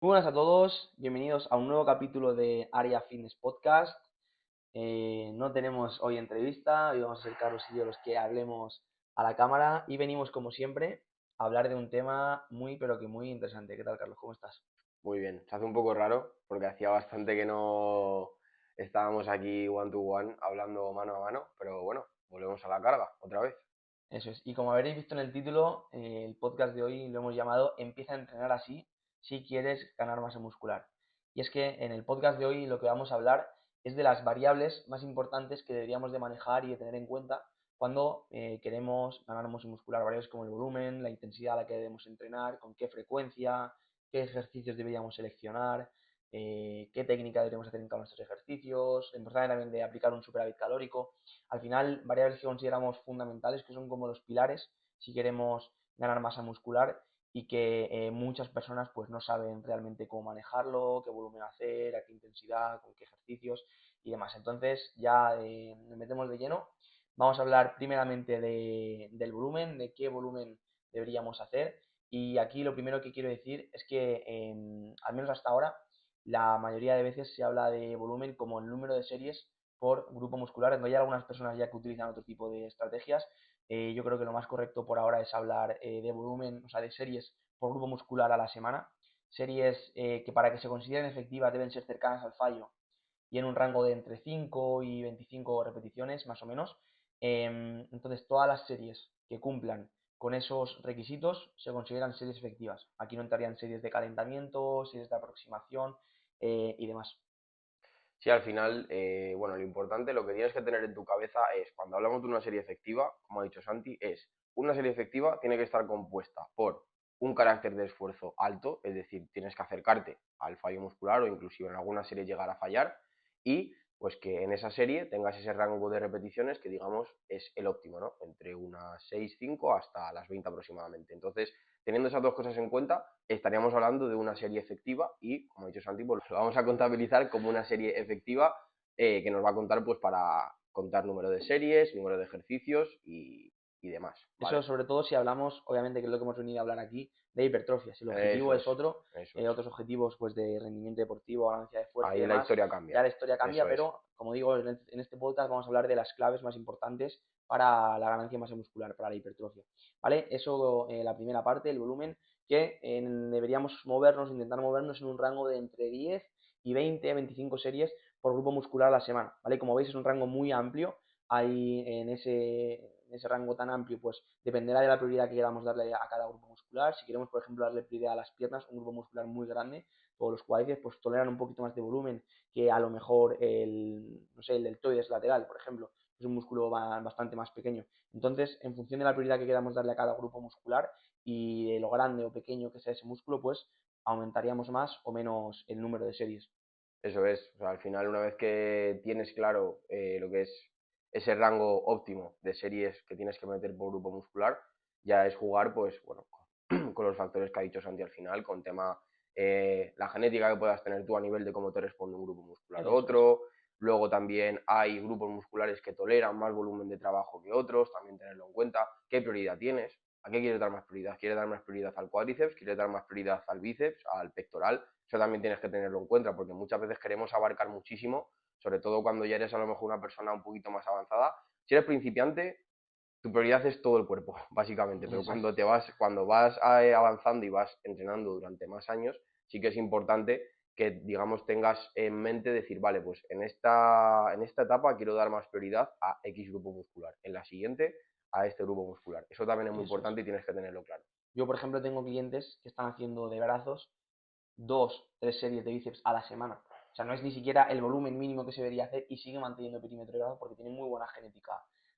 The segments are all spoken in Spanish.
Muy buenas a todos, bienvenidos a un nuevo capítulo de Area Fitness Podcast. No tenemos hoy entrevista, hoy vamos a ser Carlos y yo los que hablemos a la cámara y venimos como siempre a hablar de un tema muy pero que muy interesante. ¿Qué tal, Carlos? ¿Cómo estás? Muy bien, se hace un poco raro porque hacía bastante que no estábamos aquí one to one hablando mano a mano, pero bueno, volvemos a la carga otra vez. Eso es. Y como habréis visto en el título, el podcast de hoy lo hemos llamado Empieza a entrenar así si quieres ganar masa muscular. Y es que en el podcast de hoy lo que vamos a hablar es de las variables más importantes que deberíamos de manejar y de tener en cuenta cuando queremos ganar masa muscular. Variables como el volumen, la intensidad a la que debemos entrenar, con qué frecuencia, qué ejercicios deberíamos seleccionar, qué técnica deberíamos hacer en cada uno de estos ejercicios, la importancia también de aplicar un superávit calórico. Al final, variables que consideramos fundamentales, que son como los pilares si queremos ganar masa muscular y que muchas personas pues no saben realmente cómo manejarlo, qué volumen hacer, a qué intensidad, con qué ejercicios y demás. Entonces ya nos metemos de lleno. Vamos a hablar primeramente del volumen, de qué volumen deberíamos hacer. Y aquí lo primero que quiero decir es que, al menos hasta ahora, la mayoría de veces se habla de volumen como el número de series por grupo muscular. No hay algunas personas ya que utilizan otro tipo de estrategias. Yo creo que lo más correcto por ahora es hablar de volumen, o sea, de series por grupo muscular a la semana. Series que para que se consideren efectivas deben ser cercanas al fallo y en un rango de entre 5 y 25 repeticiones, más o menos. Entonces, todas las series que cumplan con esos requisitos se consideran series efectivas. Aquí no entrarían series de calentamiento, series de aproximación y demás. Sí, al final, bueno, lo importante, lo que tienes que tener en tu cabeza es, cuando hablamos de una serie efectiva, como ha dicho Santi, es una serie efectiva tiene que estar compuesta por un carácter de esfuerzo alto, es decir, tienes que acercarte al fallo muscular o inclusive en alguna serie llegar a fallar, y pues que en esa serie tengas ese rango de repeticiones que digamos es el óptimo, ¿no? Entre unas 6 5 hasta las 20 aproximadamente. Entonces, teniendo esas dos cosas en cuenta, estaríamos hablando de una serie efectiva y, como ha dicho Santi, pues lo vamos a contabilizar como una serie efectiva que nos va a contar pues para contar número de series, número de ejercicios y demás, Eso ¿vale? sobre todo si hablamos, obviamente que es lo que hemos venido a hablar aquí, de hipertrofia. Si el objetivo Eso es es, otro, eso es. otros objetivos pues de rendimiento deportivo, ganancia de fuerza y Ahí la demás, historia cambia, ya la historia cambia, eso es. pero como digo, en este podcast vamos a hablar de las claves más importantes para la ganancia de masa muscular, para la hipertrofia. ¿Vale? Eso, la primera parte, el volumen, que deberíamos movernos, intentar movernos en un rango de entre 10 y 20 a 25 series por grupo muscular a la semana. ¿Vale? Como veis es un rango muy amplio. Ahí en ese rango tan amplio, pues dependerá de la prioridad que queramos darle a cada grupo muscular. Si queremos, por ejemplo, darle prioridad a las piernas, un grupo muscular muy grande, o los cuádriceps, pues toleran un poquito más de volumen que a lo mejor no sé, el deltoides lateral, por ejemplo, es un músculo bastante más pequeño. Entonces, en función de la prioridad que queramos darle a cada grupo muscular y de lo grande o pequeño que sea ese músculo, pues aumentaríamos más o menos el número de series. Eso es, o sea, al final una vez que tienes claro lo que es ese rango óptimo de series que tienes que meter por grupo muscular, ya es jugar, pues bueno, con los factores que ha dicho Santi al final, con tema la genética que puedas tener tú a nivel de cómo te responde un grupo muscular u Eso es. otro. Luego también hay grupos musculares que toleran más volumen de trabajo que otros, también tenerlo en cuenta. ¿Qué prioridad tienes? ¿A qué quieres dar más prioridad? ¿Quieres dar más prioridad al cuádriceps? ¿Quieres dar más prioridad al bíceps, al pectoral? Eso también tienes que tenerlo en cuenta, porque muchas veces queremos abarcar muchísimo, sobre todo cuando ya eres a lo mejor una persona un poquito más avanzada. Si eres principiante, tu prioridad es todo el cuerpo, básicamente, pero Eso es. cuando vas avanzando y vas entrenando durante más años, sí que es importante que, digamos, tengas en mente decir, vale, pues en esta etapa quiero dar más prioridad a X grupo muscular, en la siguiente a este grupo muscular. Eso también es muy Eso es. importante y tienes que tenerlo claro. Yo, por ejemplo, tengo clientes que están haciendo de brazos 2, 3 series de bíceps a la semana. O sea, no es ni siquiera el volumen mínimo que se debería hacer y sigue manteniendo el perímetro de brazos porque tiene muy buena genética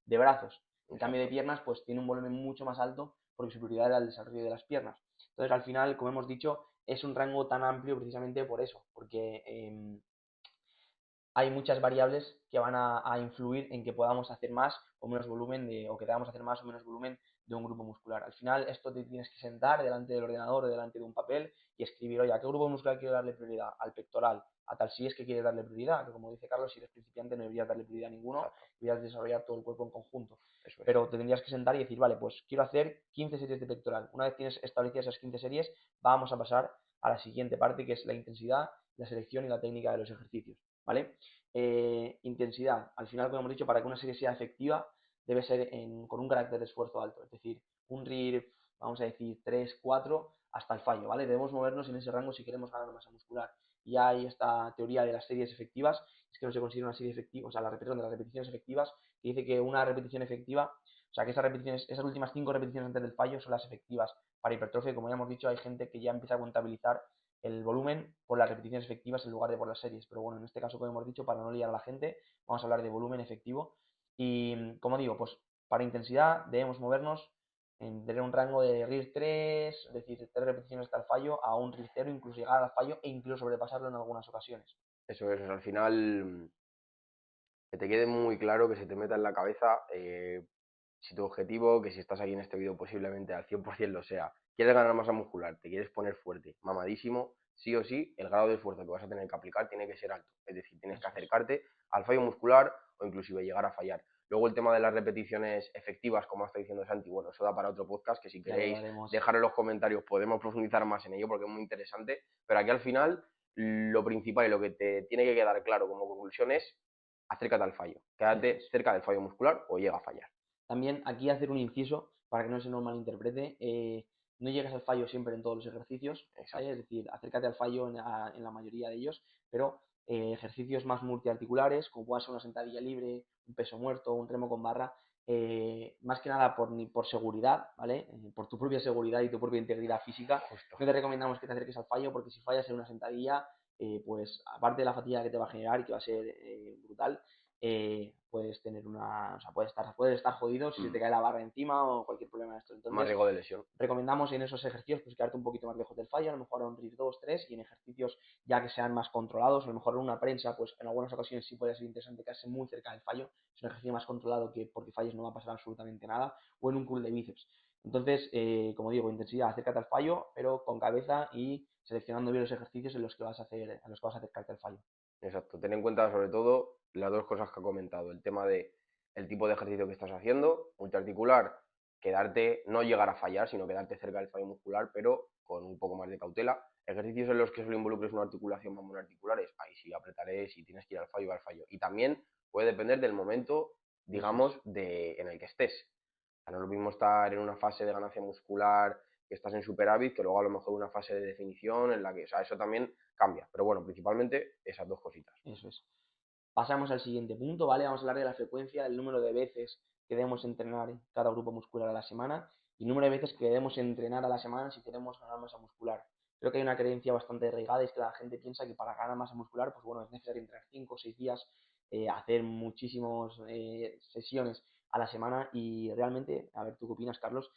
de brazos. En cambio de Exacto. piernas, pues tiene un volumen mucho más alto porque su prioridad era el desarrollo de las piernas. Entonces, al final, como hemos dicho, es un rango tan amplio precisamente por eso, porque hay muchas variables que van a influir en que podamos hacer más o menos volumen o que debamos hacer más o menos volumen de un grupo muscular. Al final esto te tienes que sentar delante del ordenador o delante de un papel y escribir, oye, ¿a qué grupo muscular quiero darle prioridad? Al pectoral, a tal si es que quieres darle prioridad, que como dice Carlos, si eres principiante no deberías darle prioridad a ninguno, Exacto, deberías desarrollar todo el cuerpo en conjunto. eso es. Pero te tendrías que sentar y decir, vale, pues quiero hacer 15 series de pectoral. Una vez tienes establecidas esas 15 series, vamos a pasar a la siguiente parte, que es la intensidad, la selección y la técnica de los ejercicios, ¿vale? Intensidad. Al final, como hemos dicho, para que una serie sea efectiva, debe ser con un carácter de esfuerzo alto, es decir, un RIR, vamos a decir 3, 4, hasta el fallo, ¿vale? Debemos movernos en ese rango si queremos ganar masa muscular. Y hay esta teoría de las series efectivas, es que no se considera una serie efectiva, o sea, de las repeticiones efectivas, que dice que una repetición efectiva, o sea, que esas repeticiones, esas últimas 5 repeticiones antes del fallo son las efectivas para hipertrofia, y como ya hemos dicho, hay gente que ya empieza a contabilizar el volumen por las repeticiones efectivas en lugar de por las series. Pero bueno, en este caso, como hemos dicho, para no liar a la gente, vamos a hablar de volumen efectivo. Y como digo, pues para intensidad debemos movernos entre un rango de RIR 3, es decir, 3 repeticiones hasta el fallo, a un RIR 0, incluso llegar al fallo e incluso sobrepasarlo en algunas ocasiones. Eso es, al final que te quede muy claro, que se te meta en la cabeza si tu objetivo, que si estás aquí en este vídeo posiblemente al 100% lo sea, quieres ganar masa muscular, te quieres poner fuerte, mamadísimo, sí o sí, el grado de esfuerzo que vas a tener que aplicar tiene que ser alto. Es decir, tienes que Eso es. acercarte al fallo muscular o inclusive llegar a fallar. Luego el tema de las repeticiones efectivas, como está diciendo Santi, bueno, eso da para otro podcast, que si Ya lo queréis haremos. dejar en los comentarios podemos profundizar más en ello porque es muy interesante, pero aquí al final lo principal y lo que te tiene que quedar claro como conclusión es acércate al fallo, Eso quédate es. cerca del fallo muscular o llega a fallar. También aquí hacer un inciso para que no se nos malinterprete. No llegues al fallo siempre en todos los ejercicios, ¿vale? Es Exacto. decir, acércate al fallo en la mayoría de ellos, pero ejercicios más multiarticulares, como pueda ser una sentadilla libre, un peso muerto, un remo con barra, más que nada por seguridad, ¿vale? Por tu propia seguridad y tu propia integridad física, Justo. no te recomendamos que te acerques al fallo porque si fallas en una sentadilla, pues aparte de la fatiga que te va a generar y que va a ser brutal, puedes tener una, o sea, puedes estar jodido si se te cae la barra encima o cualquier problema de esto. Más Entonces, riesgo de lesión. recomendamos en esos ejercicios pues quedarte un poquito más lejos del fallo, a lo mejor a un RIR 2, 3 y en ejercicios ya que sean más controlados, a lo mejor en una prensa, pues en algunas ocasiones sí puede ser interesante quedarse muy cerca del fallo, es un ejercicio más controlado que porque falles no va a pasar absolutamente nada, o en un curl de bíceps. Entonces, como digo, intensidad, acércate al fallo, pero con cabeza y seleccionando bien los ejercicios en los que vas a hacer, en los que vas a acercarte al fallo. Exacto. Ten en cuenta sobre todo las dos cosas que ha comentado. El tema de el tipo de ejercicio que estás haciendo, multiarticular, quedarte, no llegar a fallar, sino quedarte cerca del fallo muscular, pero con un poco más de cautela. Ejercicios en los que solo involucres una articulación más monoarticulares, ahí sí apretaré, si tienes que ir al fallo, va al fallo. Y también puede depender del momento, Eso es. digamos, en el que estés. O sea, no es lo mismo estar en una fase de ganancia muscular que estás en superávit, que luego a lo mejor una fase de definición en la que, o sea, eso también cambia. Pero bueno, principalmente esas dos cositas. Eso es. Pasamos al siguiente punto, ¿vale? Vamos a hablar de la frecuencia, el número de veces que debemos entrenar en cada grupo muscular a la semana y el número de veces que debemos entrenar a la semana si queremos ganar masa muscular. Creo que hay una creencia bastante arraigada, es que la gente piensa que para ganar masa muscular, pues bueno, es necesario entrenar 5 o 6 días, hacer muchísimas sesiones a la semana y realmente, a ver, ¿tú qué opinas, Carlos?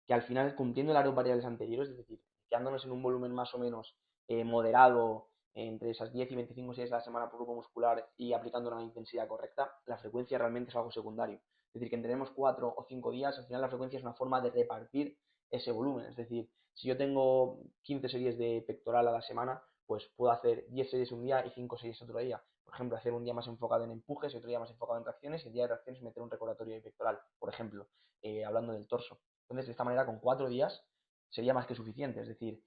Que al final, cumpliendo las dos variables anteriores, es decir, quedándonos en un volumen más o menos moderado entre esas 10 y 25 series a la semana por grupo muscular y aplicando una intensidad correcta, la frecuencia realmente es algo secundario. Es decir, que entrenemos 4 o 5 días, al final la frecuencia es una forma de repartir ese volumen. Es decir, si yo tengo 15 series de pectoral a la semana, pues puedo hacer 10 series un día y 5 series otro día. Por ejemplo, hacer un día más enfocado en empujes y otro día más enfocado en tracciones y el día de tracciones meter un recordatorio de pectoral, por ejemplo, hablando del torso. Entonces, de esta manera, con 4 días sería más que suficiente. Es decir,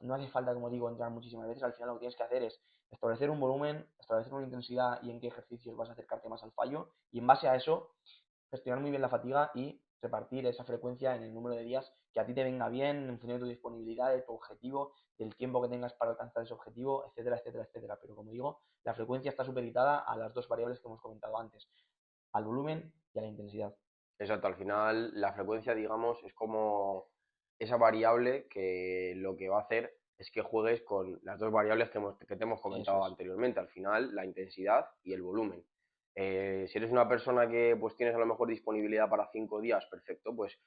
no hace falta, como digo, entrar muchísimas veces. Al final lo que tienes que hacer es establecer un volumen, establecer una intensidad y en qué ejercicios vas a acercarte más al fallo. Y en base a eso, gestionar muy bien la fatiga y repartir esa frecuencia en el número de días que a ti te venga bien, en función de tu disponibilidad, de tu objetivo, del tiempo que tengas para alcanzar ese objetivo, etcétera, etcétera, etcétera. Pero como digo, la frecuencia está supeditada a las dos variables que hemos comentado antes, al volumen y a la intensidad. Exacto, al final la frecuencia, digamos, es como esa variable que lo que va a hacer es que juegues con las dos variables que te hemos Eso comentado es. anteriormente, al final la intensidad y el volumen. Si eres una persona que pues tienes a lo mejor disponibilidad para 5 días, perfecto, pues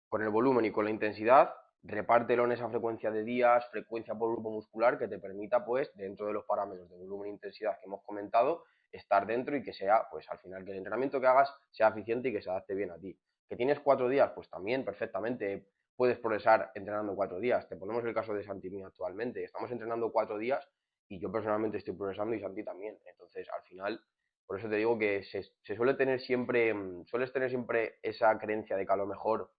con el volumen y con la intensidad, repártelo en esa frecuencia de días, frecuencia por grupo muscular que te permita, pues, dentro de los parámetros de volumen e intensidad que hemos comentado, estar dentro y que sea, pues, al final que el entrenamiento que hagas sea eficiente y que se adapte bien a ti. ¿Que tienes 4 días? Pues también perfectamente puedes progresar entrenando 4 días. Te ponemos el caso de Santi mío actualmente. Estamos entrenando 4 días y yo personalmente estoy progresando y Santi también. Entonces, al final, por eso te digo que se suele tener siempre, sueles tener siempre esa creencia de que a lo mejor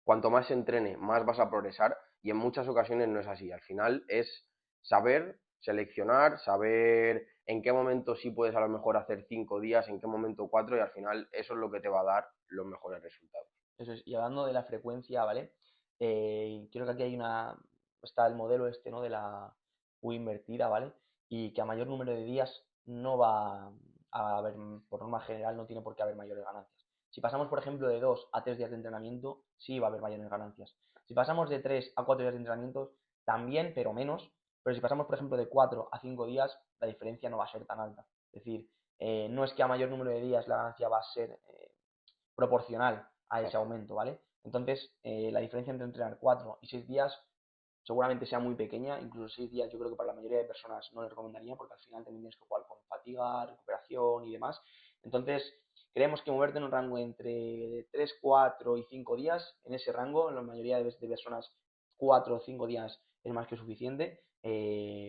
cuanto más se entrene, más vas a progresar y en muchas ocasiones no es así. Al final es saber seleccionar, saber en qué momento sí puedes a lo mejor hacer 5 días, en qué momento 4 y al final eso es lo que te va a dar los mejores resultados. Eso es. Y hablando de la frecuencia, ¿vale? Creo que aquí está el modelo este, ¿no? De la U invertida, ¿vale? Y que a mayor número de días no va a haber, por norma general, no tiene por qué haber mayores ganancias. Si pasamos, por ejemplo, de 2 a 3 días de entrenamiento, sí va a haber mayores ganancias. Si pasamos de 3 a 4 días de entrenamiento, también, pero menos. Pero si pasamos, por ejemplo, de 4 a 5 días, la diferencia no va a ser tan alta. Es decir, no es que a mayor número de días la ganancia va a ser proporcional a ese aumento, ¿vale? Entonces, la diferencia entre entrenar 4 y 6 días seguramente sea muy pequeña, incluso 6 días yo creo que para la mayoría de personas no les recomendaría porque al final también tienes que jugar con fatiga, recuperación y demás. Entonces, creemos que moverte en un rango entre 3, 4 y 5 días, en ese rango, en la mayoría de personas 4 o 5 días es más que suficiente.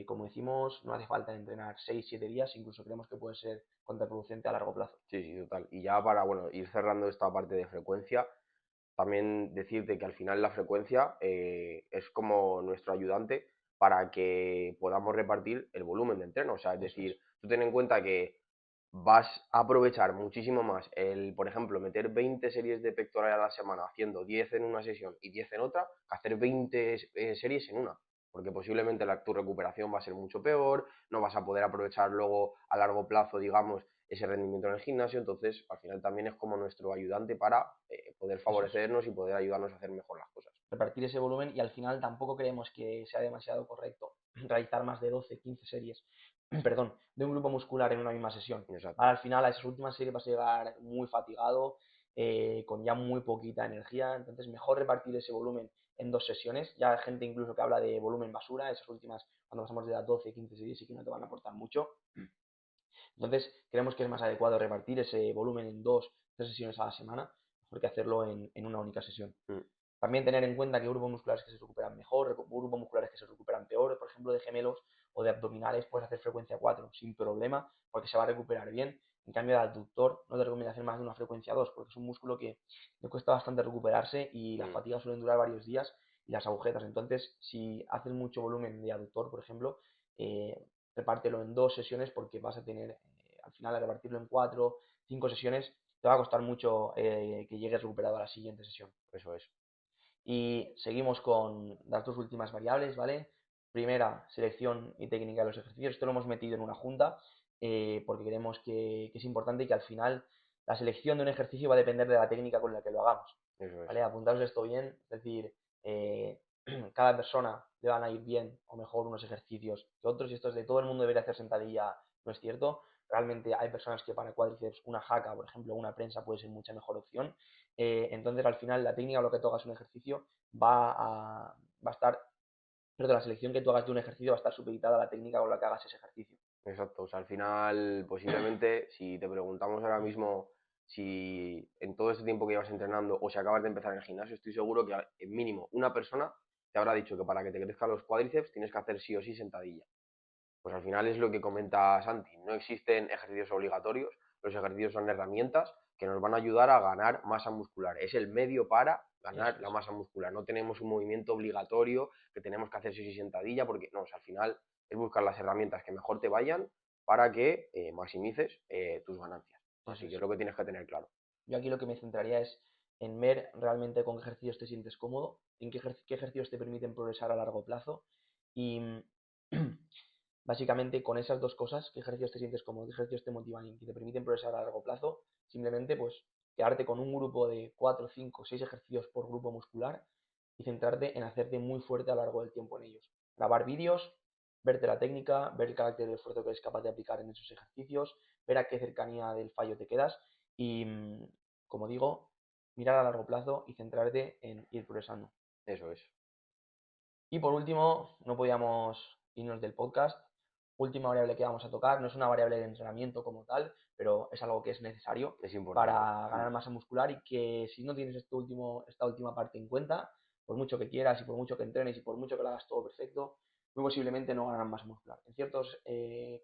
Como decimos, no hace falta entrenar 6, 7 días, incluso creemos que puede ser contraproducente a largo plazo. Sí, sí, total. Y ya para, bueno, ir cerrando esta parte de frecuencia, también decirte que al final la frecuencia es como nuestro ayudante para que podamos repartir el volumen de entreno. O sea, es Eso decir, es. tú ten en cuenta que vas a aprovechar muchísimo más por ejemplo, meter 20 series de pectoral a la semana haciendo 10 en una sesión y 10 en otra, que hacer 20 series en una. Porque posiblemente tu recuperación va a ser mucho peor, no vas a poder aprovechar luego a largo plazo, digamos, ese rendimiento en el gimnasio. Entonces, al final también es como nuestro ayudante para poder Eso es. favorecernos y poder ayudarnos a hacer mejor las cosas. Repartir ese volumen y al final tampoco creemos que sea demasiado correcto realizar más de 12, 15 series, perdón, de un grupo muscular en una misma sesión. Exacto. Al final a esas últimas series vas a llegar muy fatigado, con ya muy poquita energía, entonces mejor repartir ese volumen en 2 sesiones. Ya hay gente incluso que habla de volumen basura, esas últimas cuando pasamos de las 12, 15 series sí que no te van a aportar mucho. Entonces creemos que es más adecuado repartir ese volumen en 2, 3 sesiones a la semana, mejor que hacerlo en una única sesión. Mm. También tener en cuenta que hay grupos musculares que se recuperan mejor, grupos musculares que se recuperan peor, por ejemplo de gemelos o de abdominales puedes hacer frecuencia 4 sin problema porque se va a recuperar bien. En cambio, el adductor no te recomiendo hacer más de una frecuencia 2 porque es un músculo que le cuesta bastante recuperarse y las Mm. fatigas suelen durar varios días y las agujetas. Entonces, si haces mucho volumen de adductor, por ejemplo, eh, repártelo en 2 sesiones porque vas a tener, al final, al repartirlo en 4, 5 sesiones, te va a costar mucho que llegues recuperado a la siguiente sesión. Eso es. Y seguimos con las 2 últimas variables, ¿vale? Primera, selección y técnica de los ejercicios. Esto lo hemos metido en una junta porque creemos que es importante y que al final la selección de un ejercicio va a depender de la técnica con la que lo hagamos, Eso es. ¿vale? Apuntaos esto bien, es decir, eh, cada persona le van a ir bien o mejor unos ejercicios que otros y esto es de todo el mundo debería hacer sentadilla, no es cierto. Realmente hay personas que para cuádriceps una jaca, por ejemplo, una prensa puede ser mucha mejor opción. Entonces, al final, la técnica o lo que tú hagas un ejercicio va a estar, perdón, la selección que tú hagas de un ejercicio va a estar supeditada a la técnica con la que hagas ese ejercicio. Exacto, o sea, al final, posiblemente, si te preguntamos ahora mismo si en todo este tiempo que llevas entrenando o si acabas de empezar en el gimnasio, estoy seguro que en mínimo una persona te habrá dicho que para que te crezcan los cuádriceps tienes que hacer sí o sí sentadilla. Pues al final es lo que comenta Santi, no existen ejercicios obligatorios, los ejercicios son herramientas que nos van a ayudar a ganar masa muscular, es el medio para ganar Eso la es. masa muscular, no tenemos un movimiento obligatorio que tenemos que hacer sí o sí sentadilla, porque no, o sea, al final es buscar las herramientas que mejor te vayan para que maximices tus ganancias. Eso Así que es es. lo que tienes que tener claro. Yo aquí lo que me centraría es en ver realmente con qué ejercicios te sientes cómodo, en qué ejercicios te permiten progresar a largo plazo y básicamente con esas dos cosas, qué ejercicios te sientes cómodo, qué ejercicios te motivan y que te permiten progresar a largo plazo, simplemente pues quedarte con un grupo de 4, 5, 6 ejercicios por grupo muscular y centrarte en hacerte muy fuerte a lo largo del tiempo en ellos. Grabar vídeos, verte la técnica, ver el carácter de esfuerzo que eres capaz de aplicar en esos ejercicios, ver a qué cercanía del fallo te quedas y, como digo, mirar a largo plazo y centrarte en ir progresando. Eso es. Y por último, no podíamos irnos del podcast última variable que vamos a tocar. No es una variable de entrenamiento como tal, pero es algo que es necesario Es importante. para ganar masa muscular y que si no tienes esta última parte en cuenta, por mucho que quieras y por mucho que entrenes y por mucho que lo hagas todo perfecto, muy posiblemente no ganan masa muscular. En ciertos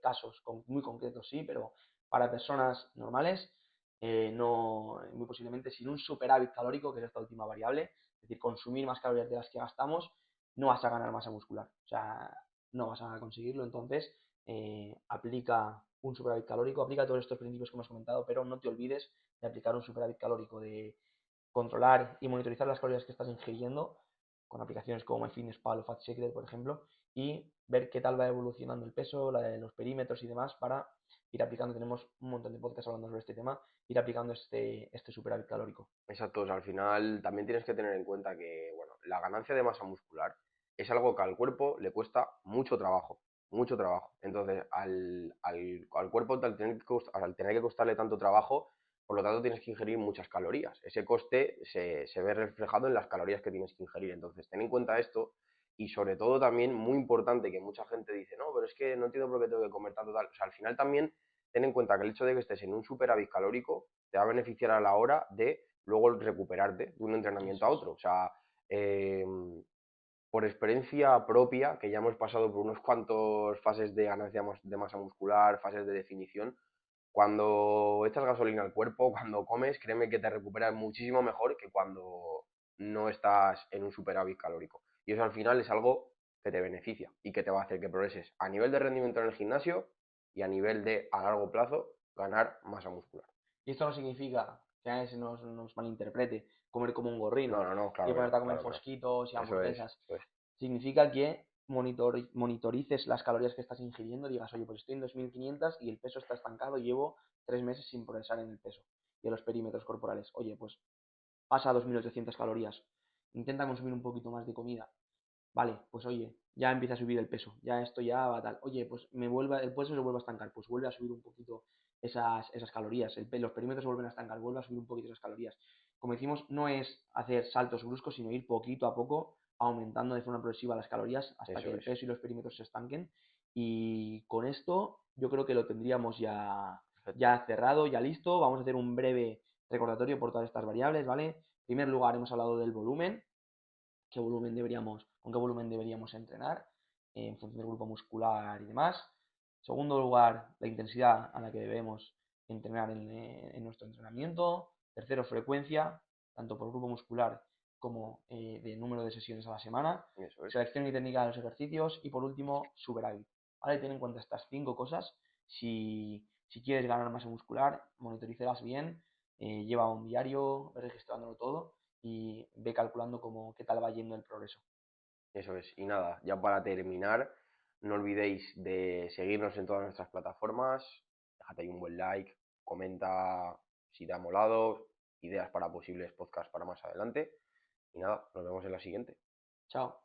casos muy concretos sí, pero para personas normales no, muy posiblemente sin un superávit calórico, que es esta última variable, es decir, consumir más calorías de las que gastamos, no vas a ganar masa muscular. O sea, no vas a conseguirlo. Entonces, aplica un superávit calórico, aplica todos estos principios que hemos comentado, pero no te olvides de aplicar un superávit calórico, de controlar y monitorizar las calorías que estás ingiriendo con aplicaciones como MyFitnessPal o FatSecret, por ejemplo, y ver qué tal va evolucionando el peso, los perímetros y demás para ir aplicando. Tenemos un montón de podcasts hablando sobre este tema, ir aplicando este superávit calórico. Exacto, o sea, al final también tienes que tener en cuenta que, bueno, la ganancia de masa muscular es algo que al cuerpo le cuesta mucho trabajo, mucho trabajo. Entonces, al cuerpo al tener que costarle tanto trabajo, por lo tanto tienes que ingerir muchas calorías. Ese coste se ve reflejado en las calorías que tienes que ingerir. Entonces, ten en cuenta esto y sobre todo también, muy importante, que mucha gente dice, no, pero es que no entiendo por qué tengo que comer tanto tal. O sea, al final también ten en cuenta que el hecho de que estés en un superávit calórico te va a beneficiar a la hora de luego recuperarte de un entrenamiento Eso a es. otro. O sea, eh, por experiencia propia, que ya hemos pasado por unos cuantos fases de ganancia de masa muscular, fases de definición, cuando echas gasolina al cuerpo, cuando comes, créeme que te recuperas muchísimo mejor que cuando no estás en un superávit calórico. Y eso al final es algo que te beneficia y que te va a hacer que progreses a nivel de rendimiento en el gimnasio y a nivel de, a largo plazo, ganar masa muscular. Y esto no significa que a nadie se nos malinterprete comer como un No, gorrino no, no, y claro que no, ponerte a comer claro que no. fosquitos y Eso es, hamburguesas. eso es. Significa que monitorices las calorías que estás ingiriendo, digas, oye, pues estoy en 2500 y el peso está estancado, llevo 3 meses sin progresar en el peso y en los perímetros corporales. Oye, pues pasa a 2800 calorías, intenta consumir un poquito más de comida. Vale, pues oye, ya empieza a subir el peso, ya esto ya va tal. Oye, pues el peso se vuelve a estancar, pues vuelve a subir un poquito esas calorías. Los perímetros se vuelven a estancar, vuelve a subir un poquito esas calorías. Como decimos, no es hacer saltos bruscos, sino ir poquito a poco aumentando de forma progresiva las calorías hasta que Eso el es. peso y los perímetros se estanquen. Y con esto yo creo que lo tendríamos Perfecto. ya cerrado, ya listo. Vamos a hacer un breve recordatorio por todas estas variables, ¿vale? En primer lugar, hemos hablado del volumen, con qué volumen deberíamos entrenar en función del grupo muscular y demás. En segundo lugar, la intensidad a la que debemos entrenar en nuestro entrenamiento. Tercero, frecuencia, tanto por grupo muscular como de número de sesiones a la semana. Eso es. Selección y técnica de los ejercicios. Y por último, superávit. ¿Vale? Ten en cuenta estas 5 cosas. Si quieres ganar masa muscular, monitorízalas bien, lleva un diario, ve registrándolo todo y ve calculando qué tal va yendo el progreso. Eso es. Y nada, ya para terminar, no olvidéis de seguirnos en todas nuestras plataformas, déjate ahí un buen like, comenta si te ha molado, ideas para posibles podcasts para más adelante. Y nada, nos vemos en la siguiente. Chao.